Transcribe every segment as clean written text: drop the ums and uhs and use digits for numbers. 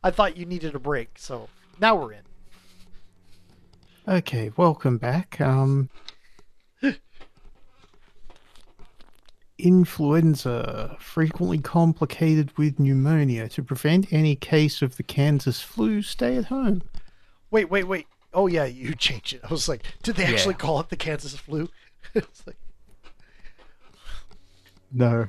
I thought you needed a break, so now we're in. Okay, welcome back. Influenza, frequently complicated with pneumonia. To prevent any case of the Kansas flu, stay at home. Wait. Oh yeah, you changed it. I was like, did they actually Yeah, call it the Kansas flu? It's like, no,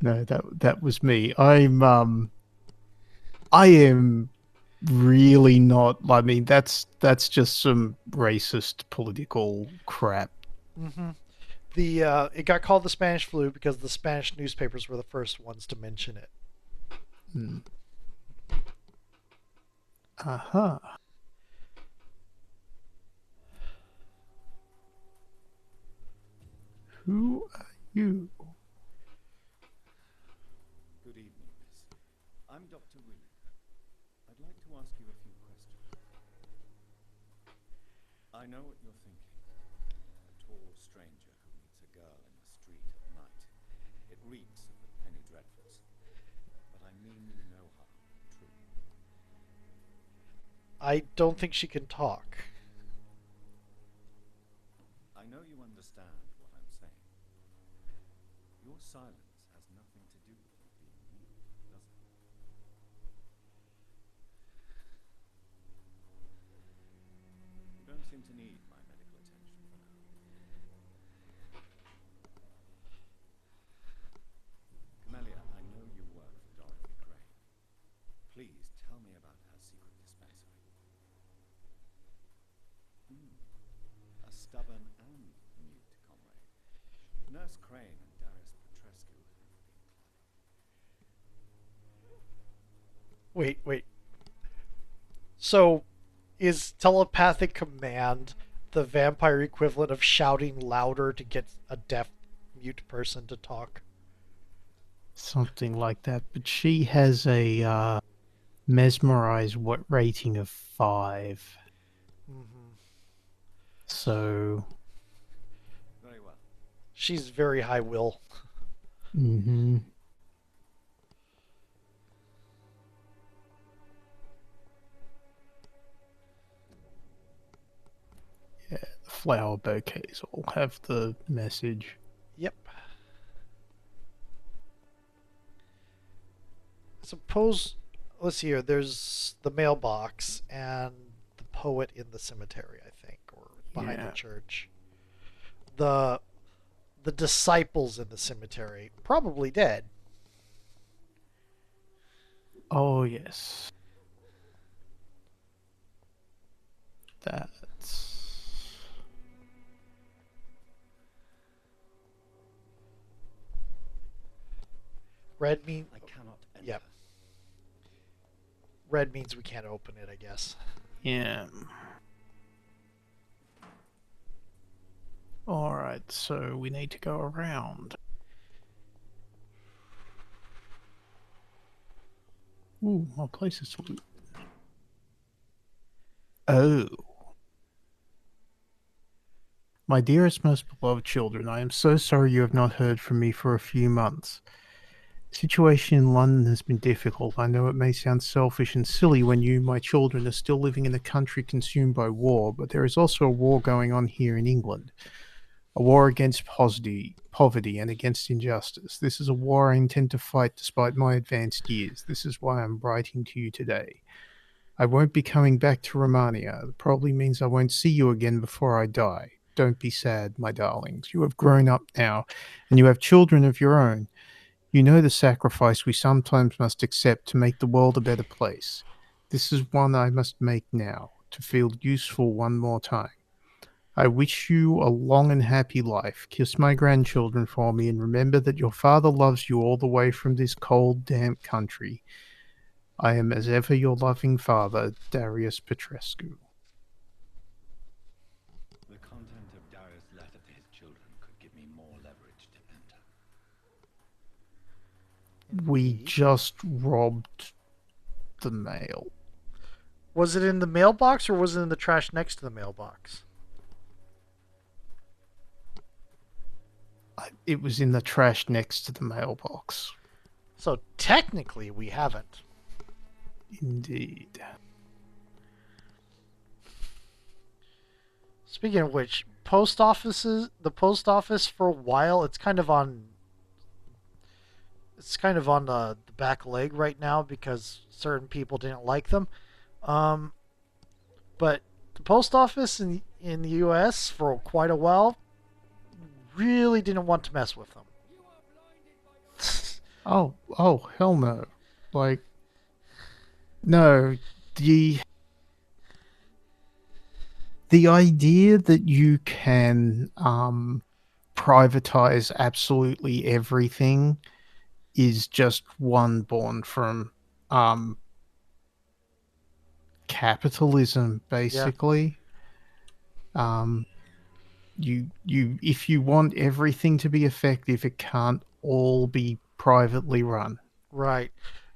no, that was me. I am really not. I mean, that's just some racist political crap. mm-hmm. The it got called the Spanish flu because the Spanish newspapers were the first ones to mention it. Hmm. Aha. Who are you? Good evening, miss. I'm Dr. William. I'd like to ask you a few questions. I know what you're thinking. A tall stranger who meets a girl in the street at night. It reeks of the penny dreadfuls. But I mean you no harm, truly. I don't think she can talk. I know you understand what I'm saying. Your silence has nothing to do with you being mute, does it? You don't seem to need my medical attention for now. Camellia, I know you work for Dorothy Crane. Please tell me about her secret dispensary. A stubborn and mute comrade. Nurse Crane and Darius Petrescu have been Wait. So, is telepathic command the vampire equivalent of shouting louder to get a deaf mute person to talk? Something like that. But she has a mesmerize what rating of 5. Mm-hmm. So, very well. She's very high will. hmm yeah, the flower bouquets all have the message. Yep. Suppose, let's see here. There's the mailbox and the poet in the cemetery, I think, or behind the Yeah. church. The the disciples in the cemetery probably dead. Oh yes, that's Red mean, I cannot enter. yep. Red means we can't open it, I guess. yeah. All right, so we need to go around. Ooh, more places to loot. Oh, my dearest, most beloved children, I am so sorry you have not heard from me for a few months. The situation in London has been difficult. I know it may sound selfish and silly when you, my children, are still living in a country consumed by war, but there is also a war going on here in England. A war against poverty and against injustice. This is a war I intend to fight despite my advanced years. This is why I'm writing to you today. I won't be coming back to Romania. It probably means I won't see you again before I die. Don't be sad, my darlings. You have grown up now, and you have children of your own. You know the sacrifice we sometimes must accept to make the world a better place. This is one I must make now, to feel useful one more time. I wish you a long and happy life. Kiss my grandchildren for me, and remember that your father loves you all the way from this cold, damp country. I am as ever your loving father, Darius Petrescu. The content of Darius' letter to his children could give me more leverage to enter. We Indeed. just robbed the mail. Was it in the mailbox or was it in the trash next to the mailbox? It was in the trash next to the mailbox. So technically, we haven't. Indeed. Speaking of which, the post office for a while, it's kind of on the back leg right now because certain people didn't like them. Um, but the post office in the U.S. for quite a while really didn't want to mess with them. Oh, hell no. Like, no, the the idea that you can privatize absolutely everything is just one born from um capitalism, Yeah, basically. Um, if you want everything to be effective, it can't all be privately run. right.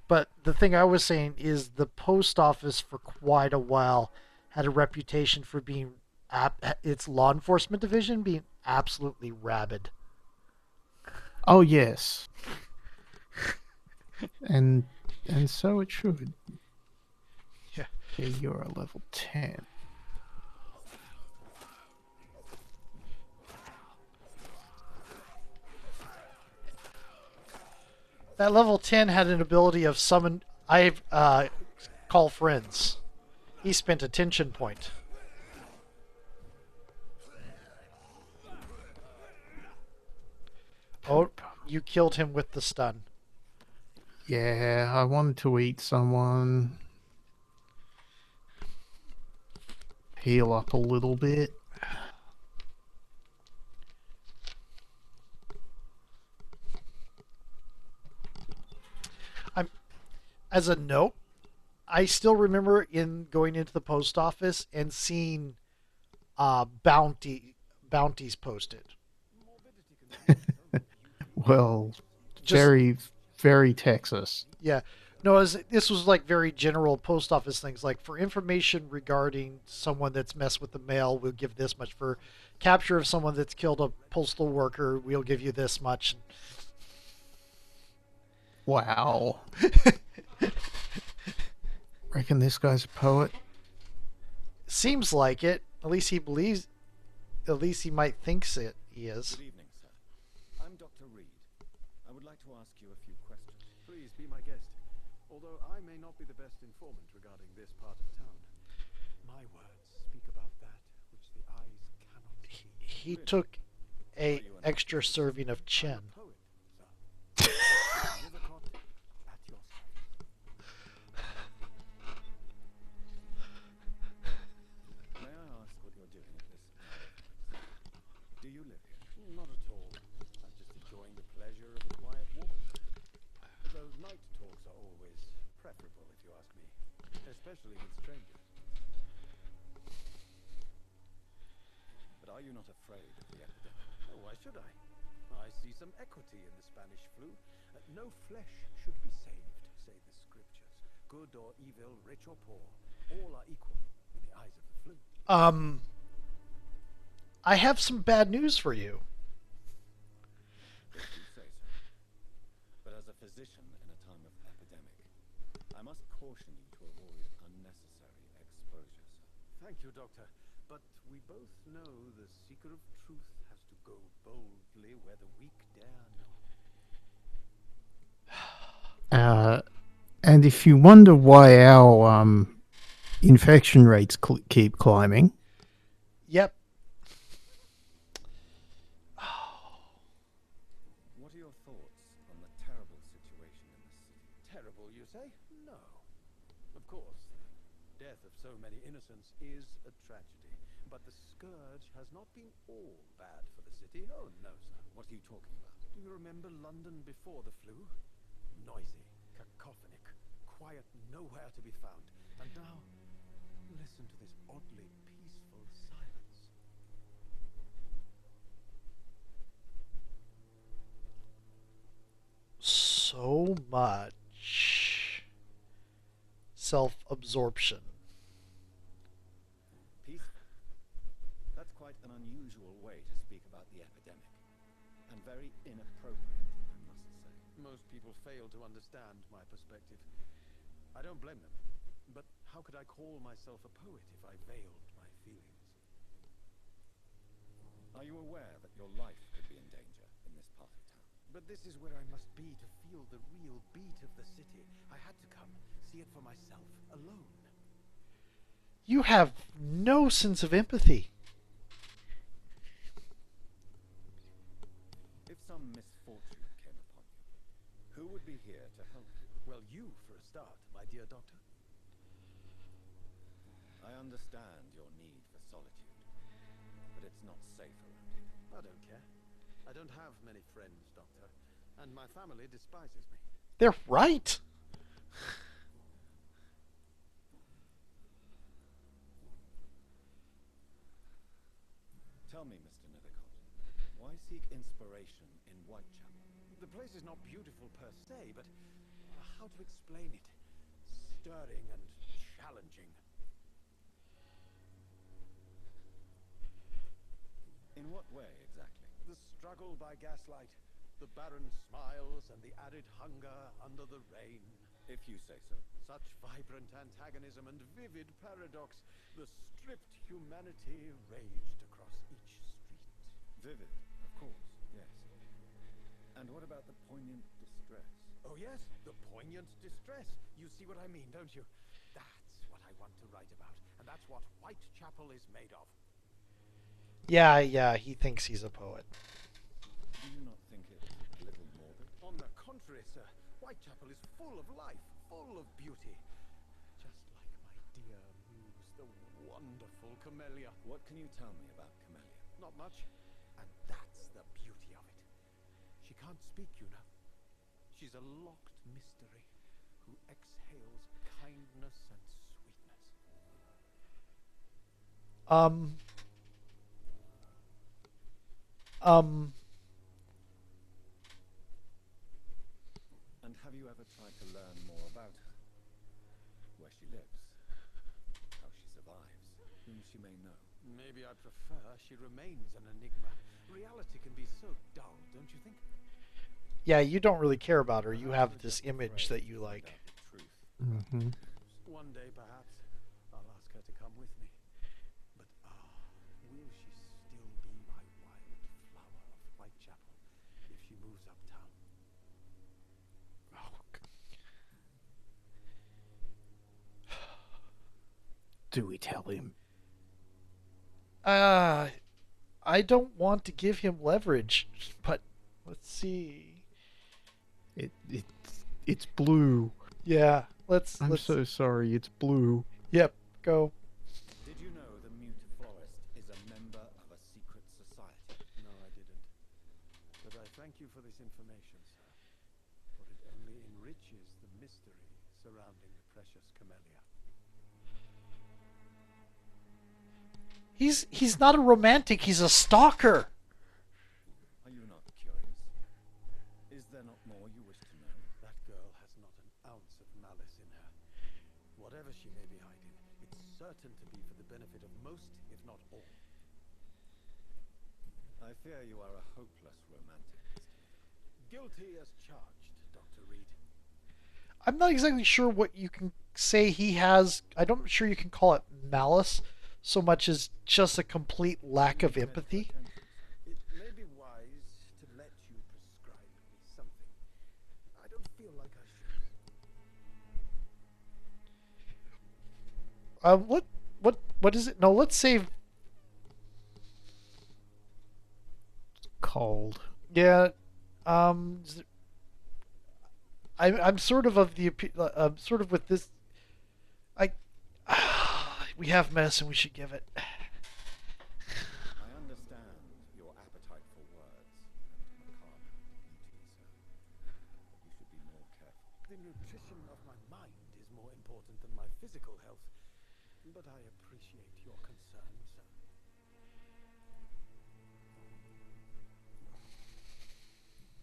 But the thing I was saying is the post office for quite a while had a reputation for being its law enforcement division being absolutely rabid. Oh yes, and and so it should. Yeah. Okay, you're a level 10. That level 10 had an ability of summon. I've call friends. He spent a tension point. Oh, you killed him with the stun. Yeah, I wanted to eat someone, heal up a little bit. I'm as a note. I still remember in going into the post office and seeing bounties posted. Well, Just very, very Texas. yeah, no, this was like very general post office things. Like for information regarding someone that's messed with the mail, we'll give this much. For capture of someone that's killed a postal worker, we'll give you this much. Wow. Reckon this guy's a poet? Seems like it. At least he believes. At least he might thinks it. He is. Good evening, sir. I'm Dr. Reed. I would like to ask you a few questions. Please be my guest. Although I may not be the best informant regarding this part of town, my words speak about that which the eyes cannot see. He took a extra serving of I'm Chen. a poet, sir. Rivicott at your service. May I ask what you're doing at this hour? Do you live here? Not at all. I'm just enjoying the pleasure of a quiet walk. Though night talks are always preferable, if you ask me, especially with strangers. But are you not afraid of the epidemic? Oh, why should I? I see some equity in the Spanish flu. No flesh should be saved, say the scriptures. Good or evil, rich or poor, all are equal in the eyes of the flu. I have some bad news for you. If you say so. But as a physician in a time of epidemic, I must caution you to avoid unnecessary exposure, sir. Thank you, Doctor. But we both know the seeker of truth has to go boldly where the weak dare not. And if you wonder why our infection rates keep climbing, Yep. What are your thoughts on the terrible situation in the city? Terrible, you say? No. Of course, the death of so many innocents is a tragedy. But the scourge has not been all bad for the city. Oh, no, sir. What are you talking about? Do you remember London before the flu? Noisy, cacophonic, quiet nowhere to be found. And now, listen to this oddly peaceful silence. So much self-absorption. Peaceful? That's quite an unusual way to speak about the epidemic. And very inappropriate, I must say. Most people fail to understand my perspective. I don't blame them. But how could I call myself a poet if I veiled my feelings? Are you aware that your life could be in danger in this part of town? But this is where I must be to feel the real beat of the city. I had to come, see it for myself, alone. You have no sense of empathy. If some misfortune came upon you, who would be here to help you? Well, you for a start, my dear doctor. I understand your need for solitude, but it's not safe around here. I don't care. I don't have many friends, Doctor, and my family despises me. They're right. Tell me, Mr. Nethercott, why seek inspiration in Whitechapel? The place is not beautiful per se, but how to explain it? Stirring and challenging. In what way, exactly? The struggle by gaslight, the barren smiles and the added hunger under the rain. If you say so. Such vibrant antagonism and vivid paradox. The stripped humanity raged across each street. Vivid, of course, yes. And what about the poignant distress? Oh yes, the poignant distress. You see what I mean, don't you? That's what I want to write about, and that's what Whitechapel is made of. Yeah, he thinks he's a poet. Do you not think it a little morbid? On the contrary, sir, Whitechapel is full of life, full of beauty. Just like my dear muse, the wonderful Camellia. What can you tell me about Camellia? Not much, and that's the beauty of it. She can't speak, you know. She's a locked mystery who exhales kindness and sweetness. And have you ever tried to learn more about her? Where she lives, how she survives, whom she may know? Maybe I prefer she remains an enigma. Reality can be so dull, don't you think? Yeah, you don't really care about her. You have this image that you like. Truth. Mm-hmm. One day, perhaps, I'll ask her to come with me. But will she still be my wild flower of Whitechapel if she moves uptown? Do we tell him? I don't want to give him leverage, but let's see. It's blue. Yeah, let's. So sorry. It's blue. Yep, go. Did you know the mute florist is a member of a secret society? No, I didn't. But I thank you for this information, sir. For it only enriches the mystery surrounding the precious Camellia. He's not a romantic. He's a stalker. Are you not curious? Is there not more you wish to know? That girl has not an ounce of malice in her. Whatever she may be hiding, it's certain to be for the benefit of most, if not all. I fear you are a hopeless romantic, Mr. Nethercott. Guilty as charged, Dr. Reed. I'm not exactly sure what you can say he has. I'm not sure you can call it malice so much as just a complete lack of empathy. It may be wise to let you prescribe me something. I don't feel like I should. What is it? No, let's save. Cold. Yeah. I'm sort of the sort of with this. We have medicine. We should give it. I understand your appetite for words and macabre beauty, sir. But you should be more careful. The nutrition of my mind is more important than my physical health. But I appreciate your concern, sir.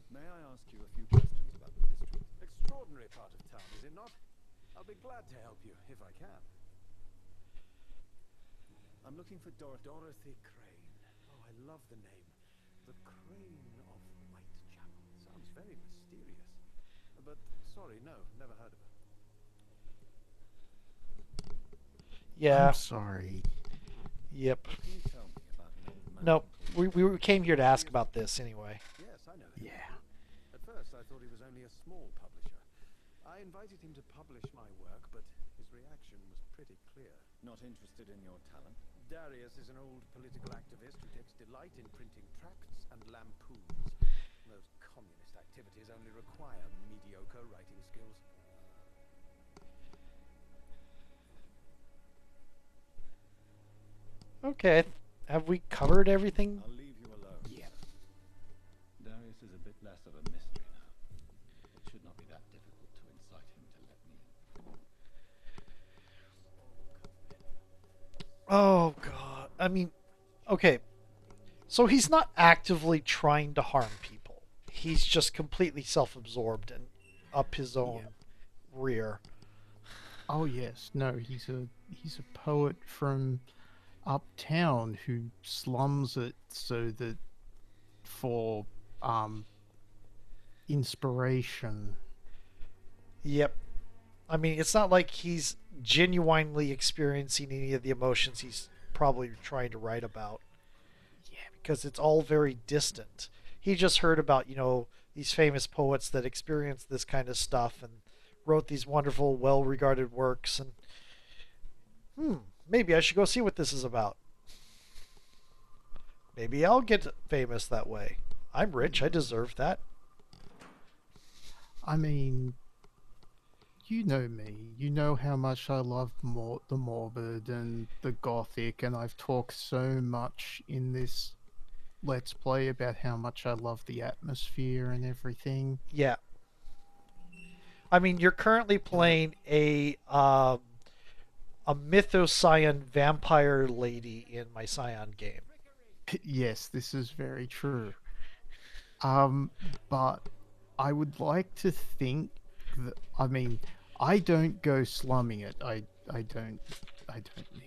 May I ask you a few questions about the district? Extraordinary part of town, is it not? I'll be glad to help you, if I can. I'm looking for Dorothy Crane. Oh, I love the name. The Crane of Whitechapel. Sounds very mysterious. But, sorry, no, never heard of her. Yeah. sorry. Yep. Can you tell me about an old man Nope. called We came here to ask about this anyway. Yes, I know him. Yeah. At first, I thought he was only a small publisher. I invited him to publish my work, but his reaction was pretty clear. Not interested in your talent? Darius is an old political activist who takes delight in printing tracts and lampoons. Those communist activities only require mediocre writing skills. Okay. Have we covered everything? I'll leave you alone. Yeah. Darius is a bit less of a mystery now. It should not be that difficult to incite him to let me in. Oh god. I mean, okay. So he's not actively trying to harm people. He's just completely self-absorbed and up his own rear. Oh yes, no, he's a poet from uptown who slums it so that for inspiration. Yep. I mean, it's not like he's genuinely experiencing any of the emotions he's probably trying to write about. Yeah. Because it's all very distant. He just heard about, these famous poets that experienced this kind of stuff and wrote these wonderful, well-regarded works. And maybe I should go see what this is about. Maybe I'll get famous that way. I'm rich. I deserve that. I mean, you know me. You know how much I love the morbid and the gothic, and I've talked so much in this Let's Play about how much I love the atmosphere and everything. Yeah. I mean, you're currently playing a mythocyan vampire lady in my Scion game. Yes, this is very true. But I would like to think that, I mean, I don't go slumming it. I don't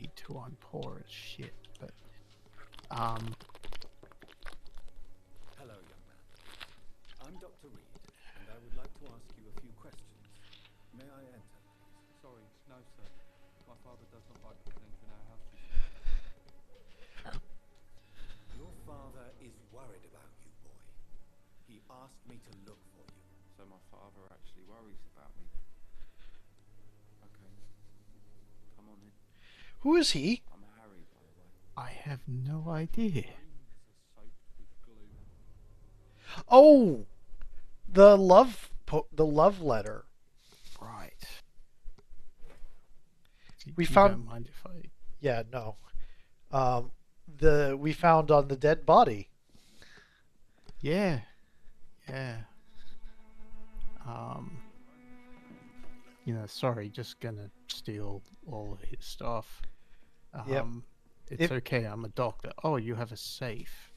need to. I'm poor as shit. But Hello, young man. I'm Dr. Reed, and I would like to ask you a few questions. May I enter, please? Sorry, no, sir. My father does not like to enter our house. Your father is worried about you, boy. He asked me to look for you. So my father actually worries about me. Okay. Come on in. Who is he? I'm Harry, by the way. I have no idea. Rooms are soaked with glue. Oh, the love letter. Right. We You found- don't mind if I... Yeah, no. We found on the dead body. Yeah. Yeah. Sorry, just gonna steal all of his stuff. Yep. It's If- okay, I'm a doctor. Oh, you have a safe.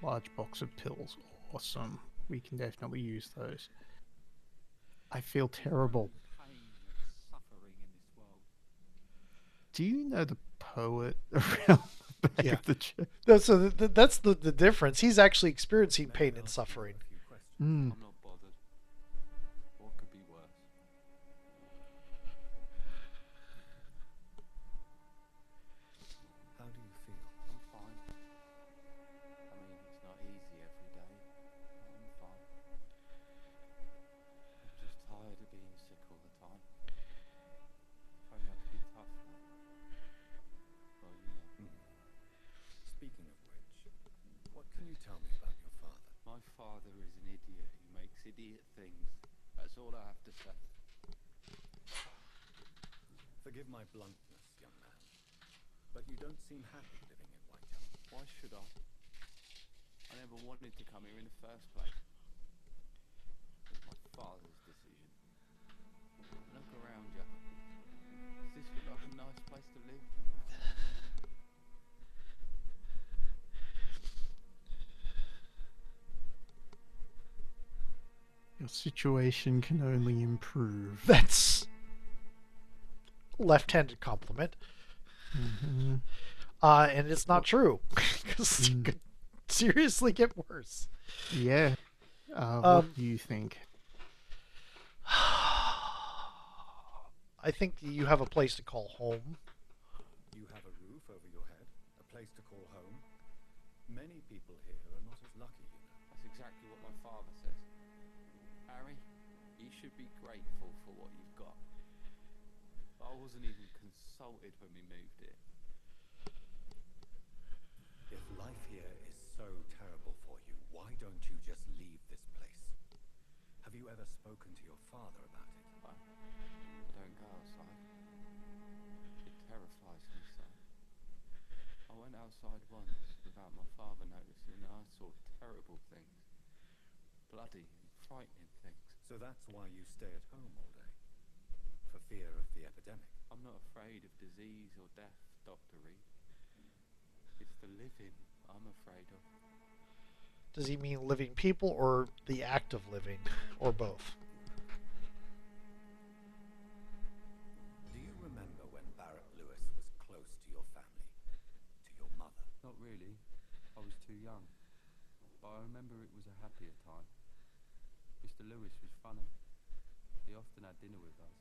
Large box of pills. Awesome. We can definitely use those. I feel terrible. Pain and suffering in this world. Do you know the poet around the back Yeah. of the chair? So that's the difference. He's actually experiencing pain and suffering. A few questions. Mm. I'm not bothered. What could be worse? How do you feel? I'm fine. I mean, it's not easy every day. I'm fine. I'm just tired of being sick all the time. If only I could be tough. Well, Speaking of which, what can you tell me about your father? my father is an idiot who makes idiot things. That's all I have to say. Forgive my bluntness, young man, but you don't seem happy living in Whitehall. Why should I? I never wanted to come here in the first place. It was my father's decision. Look around you. Does this look like a nice place to live? Your situation can only improve. That's left-handed compliment. Mhm. And it's not true because it could seriously get worse. Yeah. What do you think? I think you have a place to call home. You have a roof over your head, a place to call home. Many people here are not as lucky, you know. That's exactly what my father says. Harry, you should be grateful for what you've got. I wasn't even consulted when we moved here. If life here is so terrible for you, why don't you just leave this place? Have you ever spoken to your father about it? I don't go outside. It terrifies me so. I went outside once without my father noticing and I saw terrible things. Bloody and frightening things. So that's why you stay at home all day? For fear of the epidemic? I'm not afraid of disease or death, Dr. Reed. It's the living I'm afraid of. Does he mean living people or the act of living, or both? Do you remember when Barrett Lewis was close to your family? To your mother? Not really. I was too young. But I remember it was a happier time. Mr. Lewis was funny. He often had dinner with us.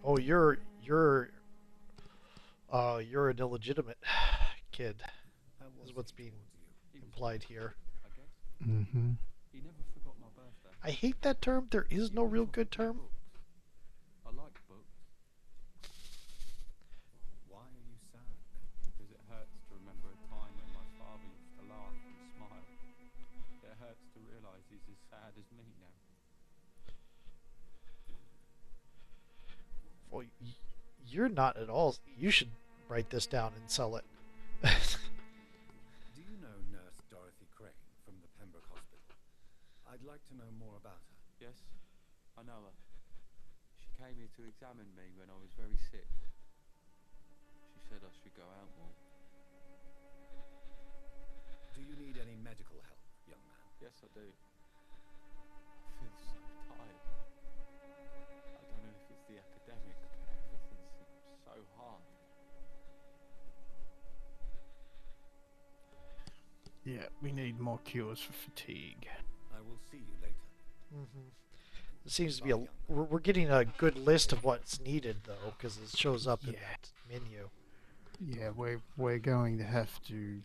Oh, you're an illegitimate kid. How Is was what's he being towards you? He was implied here. I guess. Mm-hmm. He never forgot my birthday. I hate that term. There is no real good term. I like books Why are you sad? because it hurts to remember a time when my father used to laugh and smile. It hurts to realise he's as sad as me now. Well, you're not at all. You should write this down and sell it. Do you know Nurse Dorothy Crane from the Pembroke Hospital? I'd like to know more about her. Yes, I know her. She came here to examine me when I was very sick. She said I should go out more. Do you need any medical help, young man? Yes, I do. I feel so tired. I don't know if it's the academic, but everything seems so hard. Yeah, we need more cures for fatigue. I will see you later. Hmm. It seems to be we're getting a good list of what's needed though, because it shows up in Yeah. that menu. Yeah, we're going to have to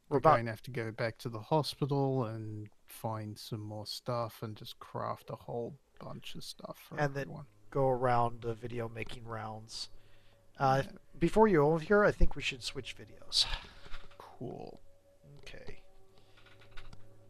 We're we're about going to have to go back to the hospital and find some more stuff and just craft a whole bunch of stuff for and then everyone. go around the video making rounds. Yeah, Before you over here, I think we should switch videos. cool. Okay.